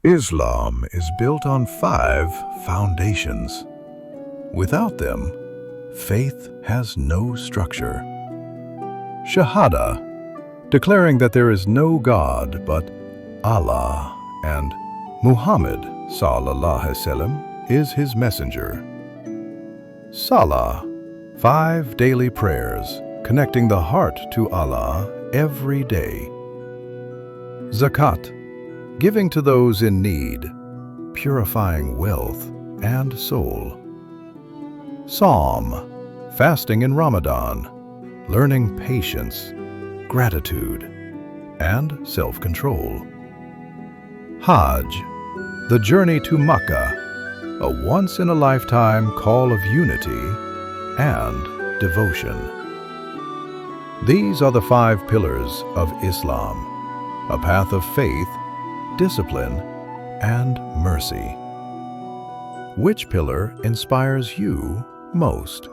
Islam is built on 5 foundations. Without them, faith has no structure. Shahada, declaring that there is no God but Allah and Muhammad sallallahu alaihi wasallam is his messenger. Salah, 5 daily prayers connecting the heart to Allah every day. Zakat, giving to those in need, purifying wealth and soul. Sawm, fasting in Ramadan, learning patience, gratitude, and self-control. Hajj, the journey to Makkah, a once-in-a-lifetime call of unity and devotion. These are the 5 pillars of Islam, a path of faith, discipline, and mercy. Which pillar inspires you most?